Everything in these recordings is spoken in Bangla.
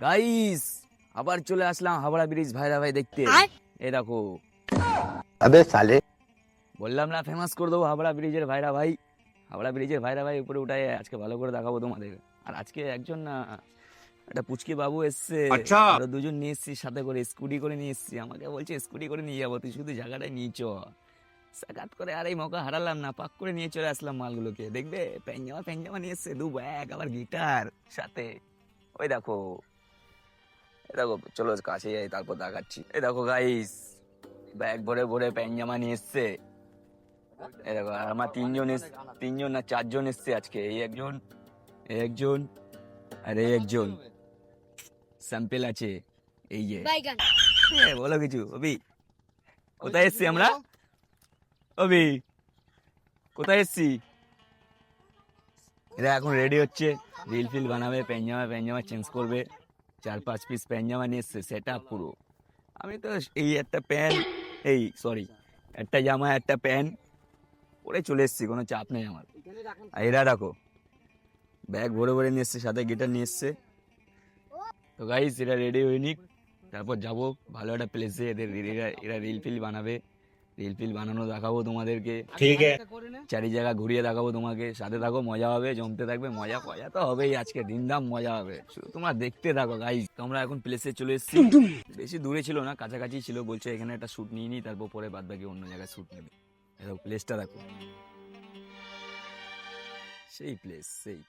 গাইস, আবার চলে আসলাম হাওড়া ব্রিজ ভাইরা ভাই দেখতে। এই দেখো, अबे साले। বললাম না ফেমাস করে দেবো হাওড়া ব্রিজের ভাইরা ভাই। হাওড়া ব্রিজের ভাইরা ভাই উপরে উঠায় আজকে ভালো করে দেখাবো তোমাদের। আর আজকে একজন না, একটা পুচকি বাবু এসছে, আচ্ছা। আরো দুজন নিয়ে এসছি সাথে করে, স্কুটি করে নিয়ে এসছি। আমাকে বলছে স্কুটি করে নিয়ে যাবো, তুই শুধু জায়গাটায় নিয়ে চ। সাকাত করে আর এই মৌকা হারালাম না, পাক করে নিয়ে চলে আসলাম মালগুলোকে। দেখবে প্যাঞ্জামা নিয়ে এসছে, দু ব্যাগ, আবার গিটার সাথে। ওই দেখো, এই দেখো, চলো কাছে যাই তারপর দেখাচ্ছি। এই দেখো গাইস, ব্যাগ ভরে ভরে প্যাঞ্জামা নিয়ে এসছে। এই দেখো, আর আমার তিনজন না চারজন এসছে আজকে। এই একজন, এই একজন, আর এই একজন স্যাম্পেল আছে। এই যে বলো কিছু অবি, কোথায় এসছি আমরা? অবি, কোথায় এসছি? এরা এখন রেডি হচ্ছে, রিল ফিল বানাবে, প্যাঞ্জামা চেঞ্জ করবে। 4-5 পিস প্যাঞ্জামা নিয়ে এসছে, সেট আপ পুরো। আমি তো এই একটা প্যান্ট, এই সরি, একটা জামা একটা প্যান্ট পরে চলে এসছি, কোনো চাপ নেই আমার। আর এরা দেখো, ব্যাগ ভরে ভরে নিয়ে এসছে, সাথে গিটার নিয়ে এসছে। তো গাইস, এরা রেডি হয়ে নিক, তারপর যাবো ভালো একটা প্লেসে। এরা রিল ফিল বানাবে, রিল ফিল বানানো দেখাবো তোমাদেরকে। ठीक है। চারি জায়গা ঘুরিয়ে দেখাবো তোমাকে। সাথে থাকো, মজা হবে, জমতে থাকবে। মজা তো হবেই আজকে, দিনদাম মজা হবে। শুধু তোমরা দেখতে থাকো গাইস। তোমরা এখন প্লেসে চলে এসেছি, বেশি দূরে ছিল না, কাছাকাছি ছিল। বলছে এখানে একটা শুট নিয়ে নি, তারপর পরে বাদ বাকি অন্য জায়গায় শুট নেবে। দেখো প্লেসটা দেখো, সেই প্লেস, সেই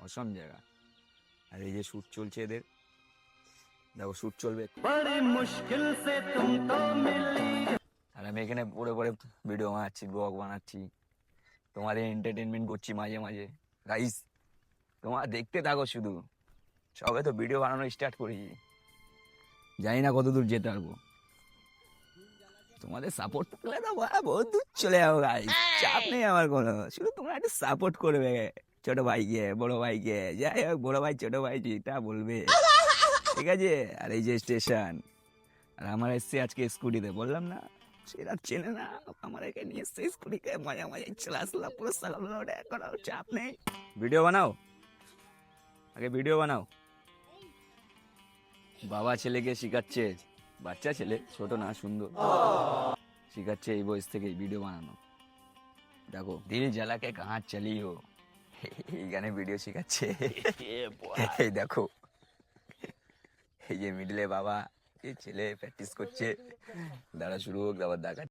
অসম জায়গা। আর এই যে শুট চলছে এদের, দেখো শুট চলবে। আর আমি এখানে পরে পরে ভিডিও বানাচ্ছি, ব্লগ বানাচ্ছি, তোমাদের এন্টারটেনমেন্ট করছি মাঝে মাঝে। গাইস, তোমরা দেখতে থাকো শুধু। সবে তো ভিডিও বানানো স্টার্ট করেছি, জানি না কত দূর যেতে পারবো। তোমাদের সাপোর্ট থাকলে তো বহুত দূর চলে যাবো গাইস, চাপ নেই আমার কোনো। শুধু তোমরা একটু সাপোর্ট করবে, ছোট ভাইকে, বড় ভাইকে, যাই হোক, বড় ভাই ছোট ভাই যেটা বলবে, ঠিক আছে। আর এই যে স্টেশন, আর আমার এসছে আজকে স্কুটিতে, বললাম না সেটা চেনে না, আমার একে নিয়ে এসছে স্কুটিতে। মজা চলে আসলাম পুরো সকালবেলা, কোনো চাপ নেই। ভিডিও বানাও, আগে ভিডিও বানাও। বাবা ছেলেকে শিখাচ্ছে, বাচ্চা ছেলে, ছোট না, সুন্দর, শিখাচ্ছে এই বয়স থেকে ভিডিও বানানো। দেখো, দিল জ্বালাকে কাহা চালিও, এই গানে ভিডিও শিখাচ্ছে। এই দেখো, এই যে মিডলে বাবা, এই ছেলে প্র্যাকটিস করছে। দাঁড়া শুরু হোক, আবার দেখা।